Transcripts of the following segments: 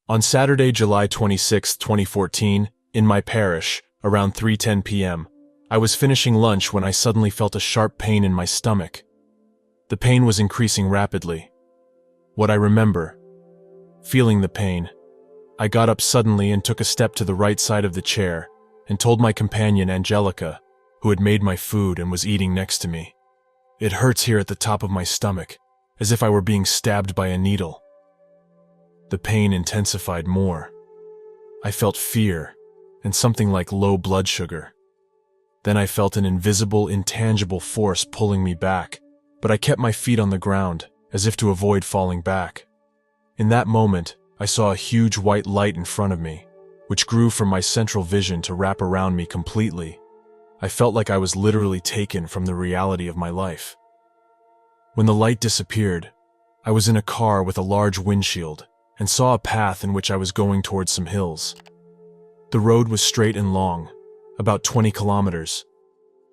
On Saturday, July 26, 2014, in my parish, around 3:10 p.m., I was finishing lunch when I suddenly felt a sharp pain in my stomach. The pain was increasing rapidly. What I remember, feeling the pain, I got up suddenly and took a step to the right side of the chair and told my companion Angelica, who had made my food and was eating next to me, "It hurts here at the top of my stomach, as if I were being stabbed by a needle." The pain intensified more. I felt fear and something like low blood sugar. Then I felt an invisible, intangible force pulling me back, but I kept my feet on the ground, as if to avoid falling back. In that moment, I saw a huge white light in front of me, which grew from my central vision to wrap around me completely. I felt like I was literally taken from the reality of my life. When the light disappeared, I was in a car with a large windshield and saw a path in which I was going towards some hills. The road was straight and long, about 20 kilometers.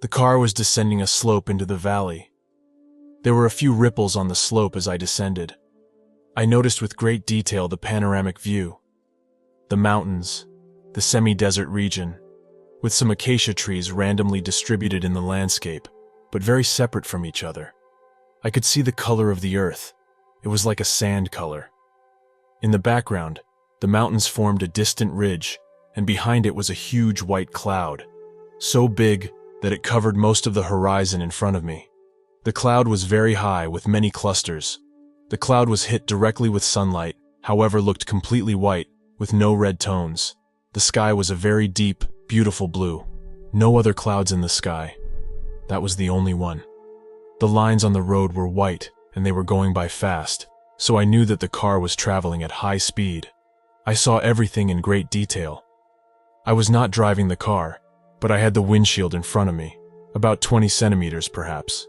The car was descending a slope into the valley. There were a few ripples on the slope as I descended. I noticed with great detail the panoramic view, the mountains, the semi-desert region, with some acacia trees randomly distributed in the landscape, but very separate from each other. I could see the color of the earth. It was like a sand color. In the background, the mountains formed a distant ridge, and behind it was a huge white cloud, so big that it covered most of the horizon in front of me. The cloud was very high with many clusters. The cloud was hit directly with sunlight, however looked completely white, with no red tones. The sky was a very deep, beautiful blue. No other clouds in the sky. That was the only one. The lines on the road were white, and they were going by fast, so I knew that the car was traveling at high speed. I saw everything in great detail. I was not driving the car, but I had the windshield in front of me, about 20 centimeters perhaps.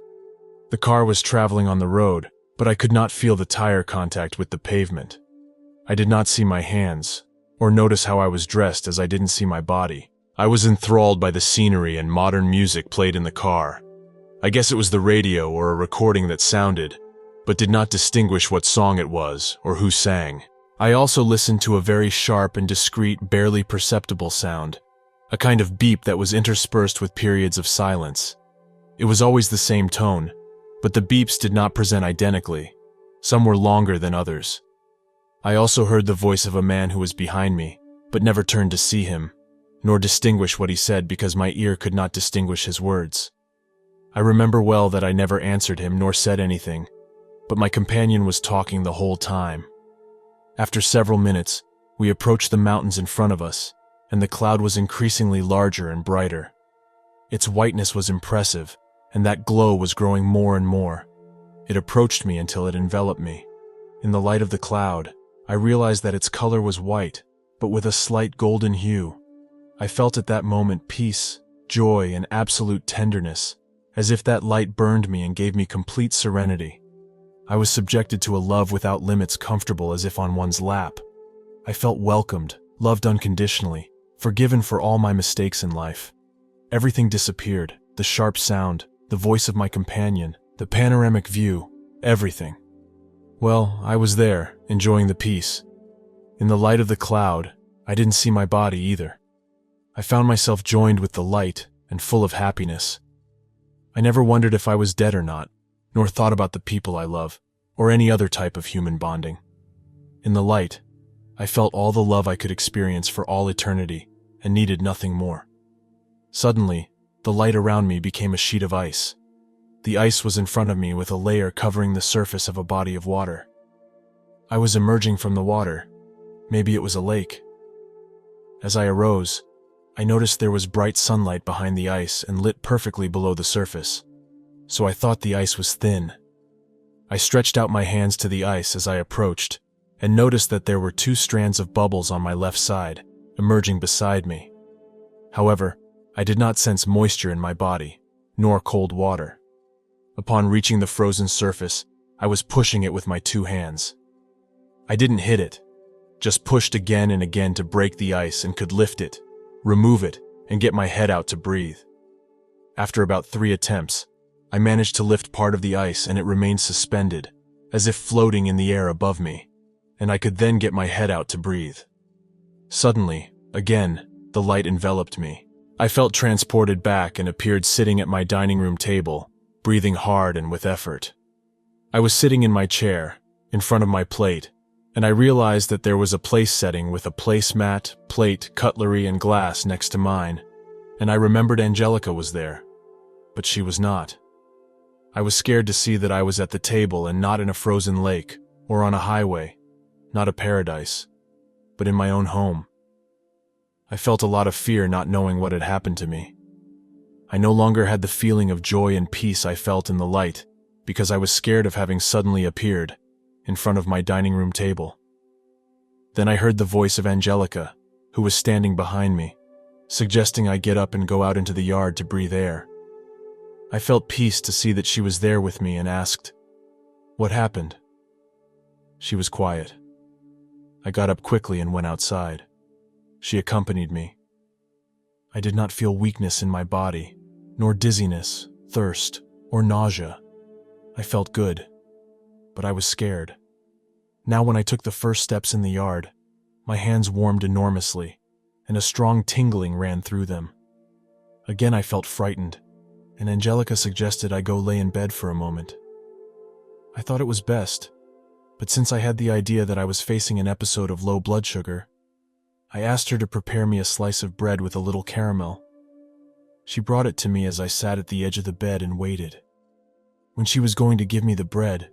The car was traveling on the road, but I could not feel the tire contact with the pavement. I did not see my hands, or notice how I was dressed as I didn't see my body. I was enthralled by the scenery and modern music played in the car. I guess it was the radio or a recording that sounded, but did not distinguish what song it was or who sang. I also listened to a very sharp and discreet, barely perceptible sound, a kind of beep that was interspersed with periods of silence. It was always the same tone, but the beeps did not present identically. Some were longer than others. I also heard the voice of a man who was behind me, but never turned to see him, nor distinguish what he said because my ear could not distinguish his words. I remember well that I never answered him nor said anything, but my companion was talking the whole time. After several minutes, we approached the mountains in front of us, and the cloud was increasingly larger and brighter. Its whiteness was impressive, and that glow was growing more and more. It approached me until it enveloped me. In the light of the cloud, I realized that its color was white, but with a slight golden hue. I felt at that moment peace, joy, and absolute tenderness, as if that light burned me and gave me complete serenity. I was subjected to a love without limits, comfortable as if on one's lap. I felt welcomed, loved unconditionally, forgiven for all my mistakes in life. Everything disappeared, the sharp sound, the voice of my companion, the panoramic view, everything. Well, I was there, enjoying the peace. In the light of the cloud, I didn't see my body either. I found myself joined with the light and full of happiness. I never wondered if I was dead or not, nor thought about the people I love, or any other type of human bonding. In the light, I felt all the love I could experience for all eternity, and needed nothing more. Suddenly, the light around me became a sheet of ice. The ice was in front of me with a layer covering the surface of a body of water. I was emerging from the water. Maybe it was a lake. As I arose, I noticed there was bright sunlight behind the ice and lit perfectly below the surface, so I thought the ice was thin. I stretched out my hands to the ice as I approached, and noticed that there were 2 strands of bubbles on my left side, emerging beside me. However, I did not sense moisture in my body, nor cold water. Upon reaching the frozen surface, I was pushing it with my 2 hands. I didn't hit it, just pushed again and again to break the ice and could lift it, remove it, and get my head out to breathe. After about 3 attempts, I managed to lift part of the ice and it remained suspended, as if floating in the air above me, and I could then get my head out to breathe. Suddenly, again, the light enveloped me. I felt transported back and appeared sitting at my dining room table, breathing hard and with effort. I was sitting in my chair, in front of my plate, and I realized that there was a place setting with a placemat, plate, cutlery, and glass next to mine, and I remembered Angelica was there, but she was not. I was scared to see that I was at the table and not in a frozen lake, or on a highway, not a paradise, but in my own home. I felt a lot of fear not knowing what had happened to me. I no longer had the feeling of joy and peace I felt in the light, because I was scared of having suddenly appeared in front of my dining room table. Then I heard the voice of Angelica, who was standing behind me, suggesting I get up and go out into the yard to breathe air. I felt peace to see that she was there with me and asked, "What happened?" She was quiet. I got up quickly and went outside. She accompanied me. I did not feel weakness in my body, nor dizziness, thirst, or nausea. I felt good, but I was scared. Now when I took the first steps in the yard, my hands warmed enormously, and a strong tingling ran through them. Again I felt frightened, and Angelica suggested I go lay in bed for a moment. I thought it was best, but since I had the idea that I was facing an episode of low blood sugar, I asked her to prepare me a slice of bread with a little caramel. She brought it to me as I sat at the edge of the bed and waited. When she was going to give me the bread,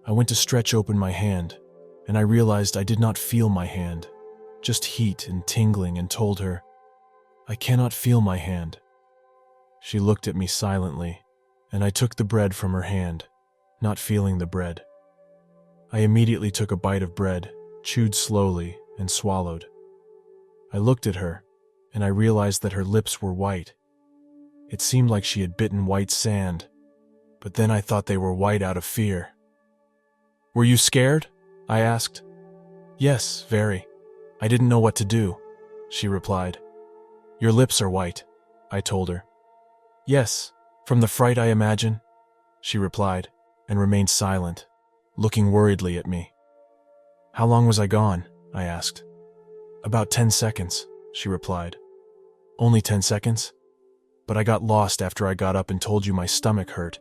I went to stretch open my hand, and I realized I did not feel my hand, just heat and tingling, and told her, "I cannot feel my hand." She looked at me silently, and I took the bread from her hand, not feeling the bread. I immediately took a bite of bread, chewed slowly, and swallowed. I looked at her, and I realized that her lips were white. It seemed like she had bitten white sand, but then I thought they were white out of fear. "Were you scared?" I asked. "Yes, very. I didn't know what to do," she replied. "Your lips are white," I told her. "Yes, from the fright, I imagine," she replied, and remained silent, looking worriedly at me. "How long was I gone?" I asked. "About 10 seconds, she replied. "Only 10 seconds? But I got lost after I got up and told you my stomach hurt,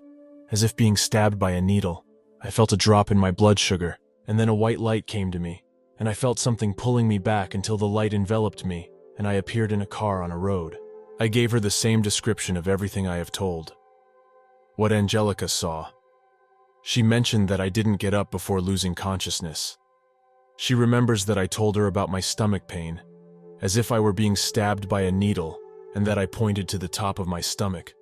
as if being stabbed by a needle. I felt a drop in my blood sugar, and then a white light came to me, and I felt something pulling me back until the light enveloped me, and I appeared in a car on a road." I gave her the same description of everything I have told. What Angelica saw. She mentioned that I didn't get up before losing consciousness. She remembers that I told her about my stomach pain, as if I were being stabbed by a needle, and that I pointed to the top of my stomach.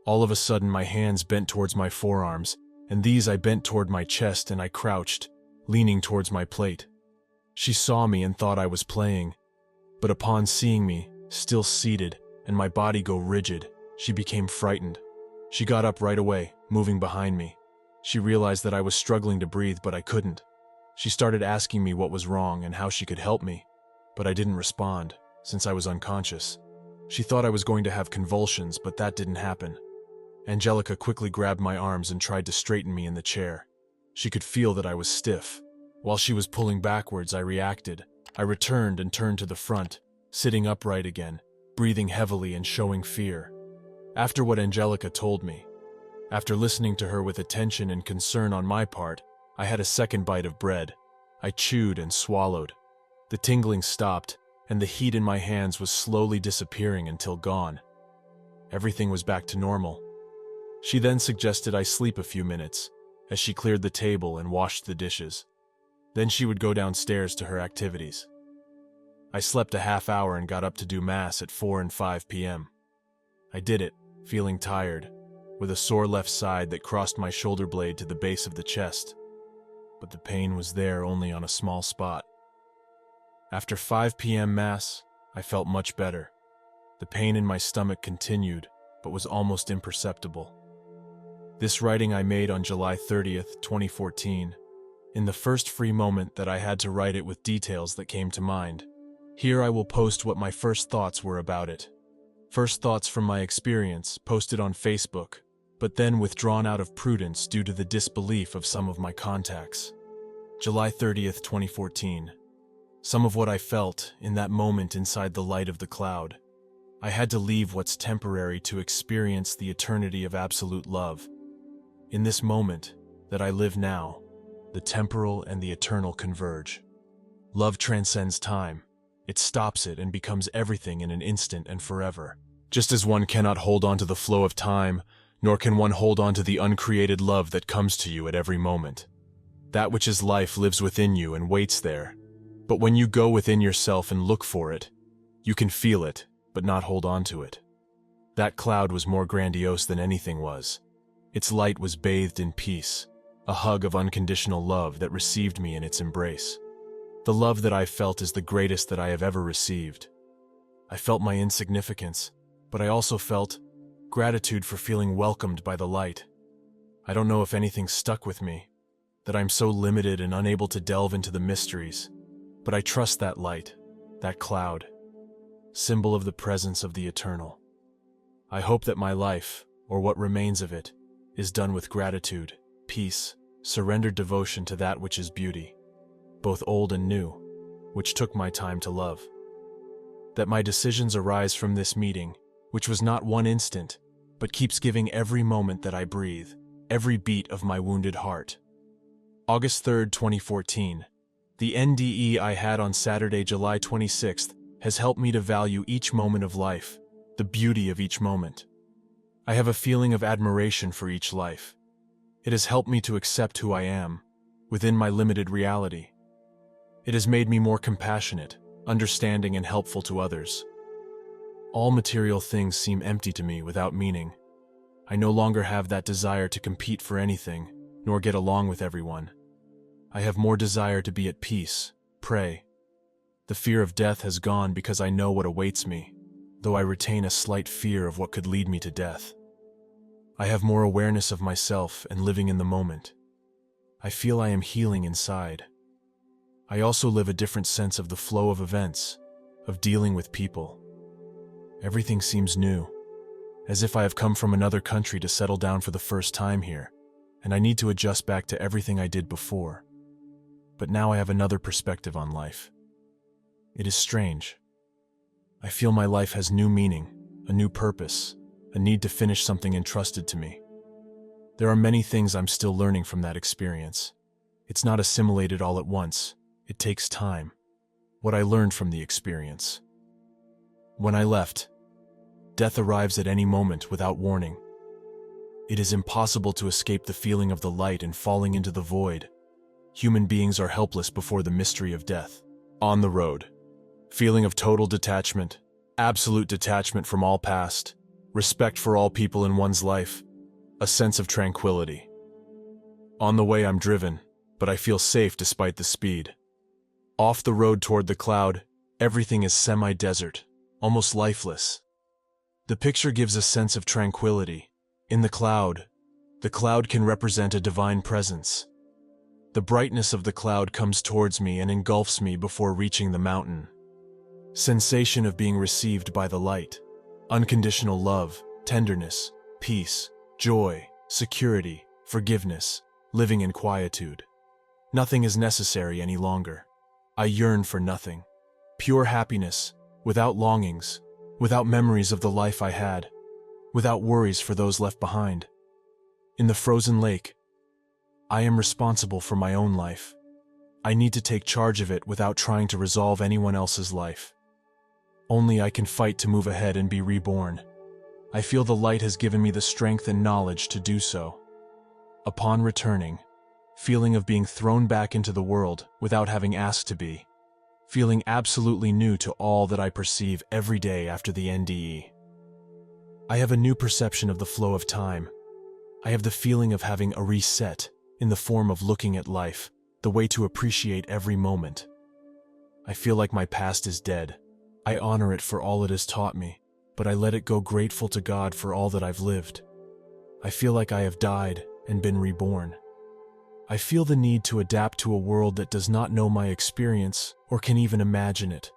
All of a sudden my hands bent towards my forearms, and these I bent toward my chest, and I crouched, leaning towards my plate. She saw me and thought I was playing, but upon seeing me, still seated, and my body go rigid, she became frightened. She got up right away, moving behind me. She realized that I was struggling to breathe, but I couldn't. She started asking me what was wrong and how she could help me, but I didn't respond, since I was unconscious. She thought I was going to have convulsions, but that didn't happen. Angelica quickly grabbed my arms and tried to straighten me in the chair. She could feel that I was stiff. While she was pulling backwards, I reacted. I returned and turned to the front, sitting upright again, breathing heavily and showing fear. After what Angelica told me, after listening to her with attention and concern on my part, I had a second bite of bread. I chewed and swallowed. The tingling stopped, and the heat in my hands was slowly disappearing until gone. Everything was back to normal. She then suggested I sleep a few minutes, as she cleared the table and washed the dishes. Then she would go downstairs to her activities. I slept a half hour and got up to do Mass at 4 and 5 p.m. I did it, feeling tired, with a sore left side that crossed my shoulder blade to the base of the chest. But the pain was there only on a small spot. After 5 p.m. Mass, I felt much better. The pain in my stomach continued, but was almost imperceptible. This writing I made on July 30th, 2014, in the first free moment that I had to write it with details that came to mind. Here I will post what my first thoughts were about it. First thoughts from my experience, posted on Facebook, but then withdrawn out of prudence due to the disbelief of some of my contacts. July 30th, 2014. Some of what I felt in that moment inside the light of the cloud. I had to leave what's temporary to experience the eternity of absolute love. In this moment that I live now, the temporal and the eternal converge. Love transcends time. It stops it and becomes everything in an instant and forever. Just as one cannot hold on to the flow of time, nor can one hold on to the uncreated love that comes to you at every moment. That which is life lives within you and waits there. But when you go within yourself and look for it, you can feel it, but not hold on to it. That cloud was more grandiose than anything was. Its light was bathed in peace, a hug of unconditional love that received me in its embrace. The love that I felt is the greatest that I have ever received. I felt my insignificance, but I also felt gratitude for feeling welcomed by the light. I don't know if anything stuck with me, that I'm so limited and unable to delve into the mysteries, but I trust that light, that cloud, symbol of the presence of the eternal. I hope that my life, or what remains of it, is done with gratitude, peace, surrendered devotion to that which is beauty, both old and new, which took my time to love. That my decisions arise from this meeting, which was not one instant, but keeps giving every moment that I breathe, every beat of my wounded heart. August 3rd, 2014. The NDE I had on Saturday, July 26th, has helped me to value each moment of life, the beauty of each moment. I have a feeling of admiration for each life. It has helped me to accept who I am, within my limited reality. It has made me more compassionate, understanding, and helpful to others. All material things seem empty to me without meaning. I no longer have that desire to compete for anything, nor get along with everyone. I have more desire to be at peace, pray. The fear of death has gone because I know what awaits me, though I retain a slight fear of what could lead me to death. I have more awareness of myself and living in the moment. I feel I am healing inside. I also live a different sense of the flow of events, of dealing with people. Everything seems new, as if I have come from another country to settle down for the first time here, and I need to adjust back to everything I did before. But now I have another perspective on life. It is strange. I feel my life has new meaning, a new purpose, a need to finish something entrusted to me. There are many things I'm still learning from that experience. It's not assimilated all at once. It takes time. What I learned from the experience. When I left, death arrives at any moment without warning. It is impossible to escape the feeling of the light and falling into the void. Human beings are helpless before the mystery of death. On the road. Feeling of total detachment, absolute detachment from all past, respect for all people in one's life, a sense of tranquility. On the way I'm driven, but I feel safe despite the speed. Off the road toward the cloud, everything is semi-desert, almost lifeless. The picture gives a sense of tranquility. In the cloud can represent a divine presence. The brightness of the cloud comes towards me and engulfs me before reaching the mountain. Sensation of being received by the light. Unconditional love, tenderness, peace, joy, security, forgiveness, living in quietude. Nothing is necessary any longer. I yearn for nothing. Pure happiness, without longings, without memories of the life I had, without worries for those left behind. In the frozen lake, I am responsible for my own life. I need to take charge of it without trying to resolve anyone else's life. Only I can fight to move ahead and be reborn. I feel the light has given me the strength and knowledge to do so. Upon returning, feeling of being thrown back into the world without having asked to be, feeling absolutely new to all that I perceive every day after the NDE. I have a new perception of the flow of time. I have the feeling of having a reset in the form of looking at life, the way to appreciate every moment. I feel like my past is dead. I honor it for all it has taught me, but I let it go grateful to God for all that I've lived. I feel like I have died and been reborn. I feel the need to adapt to a world that does not know my experience or can even imagine it.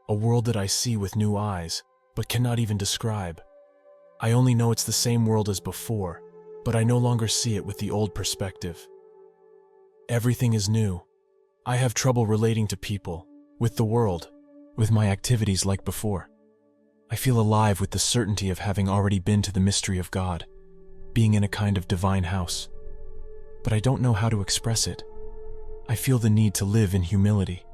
A world that I see with new eyes, but cannot even describe. I only know it's the same world as before, but I no longer see it with the old perspective. Everything is new. I have trouble relating to people, with the world, with my activities like before. I feel alive with the certainty of having already been to the mystery of God, being in a kind of divine house. But I don't know how to express it. I feel the need to live in humility.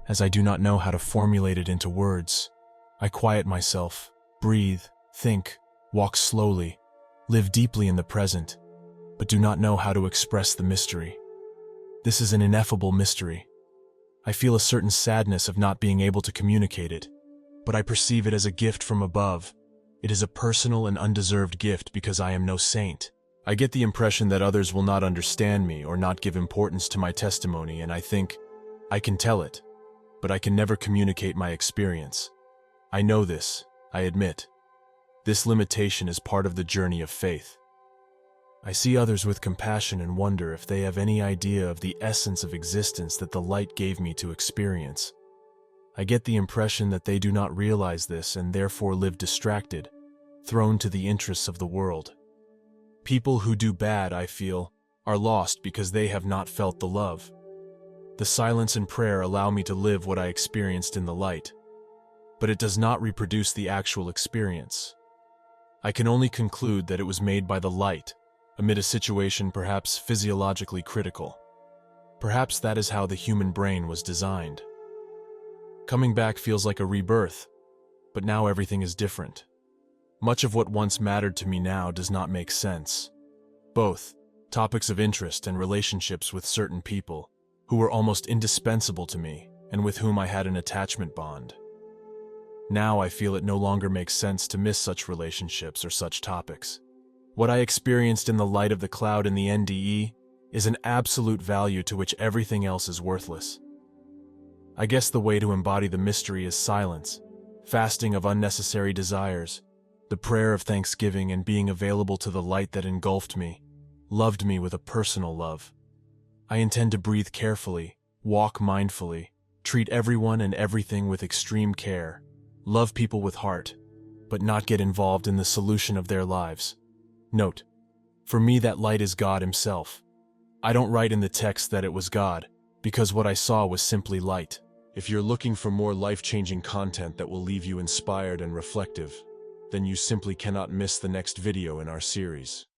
As I do not know how to formulate it into words, I quiet myself, breathe, think, walk slowly, live deeply in the present, but do not know how to express the mystery. This is an ineffable mystery. I feel a certain sadness of not being able to communicate it, but I perceive it as a gift from above. It is a personal and undeserved gift because I am no saint. I get the impression that others will not understand me or not give importance to my testimony, and I think, I can tell it, but I can never communicate my experience. I know this, I admit. This limitation is part of the journey of faith. I see others with compassion and wonder if they have any idea of the essence of existence that the light gave me to experience. I get the impression that they do not realize this and therefore live distracted, thrown to the interests of the world. People who do bad, I feel, are lost because they have not felt the love. The silence and prayer allow me to live what I experienced in the light, but it does not reproduce the actual experience. I can only conclude that it was made by the light, amid a situation perhaps physiologically critical. Perhaps that is how the human brain was designed. Coming back feels like a rebirth, but now everything is different. Much of what once mattered to me now does not make sense. Both topics of interest and relationships with certain people who were almost indispensable to me and with whom I had an attachment bond. Now I feel it no longer makes sense to miss such relationships or such topics. What I experienced in the light of the cloud in the NDE is an absolute value to which everything else is worthless. I guess the way to embody the mystery is silence, fasting of unnecessary desires, the prayer of thanksgiving, and being available to the light that engulfed me, loved me with a personal love. I intend to breathe carefully, walk mindfully, treat everyone and everything with extreme care, love people with heart, but not get involved in the solution of their lives. Note, for me that light is God Himself. I don't write in the text that it was God, because what I saw was simply light. If you're looking for more life-changing content that will leave you inspired and reflective, then you simply cannot miss the next video in our series.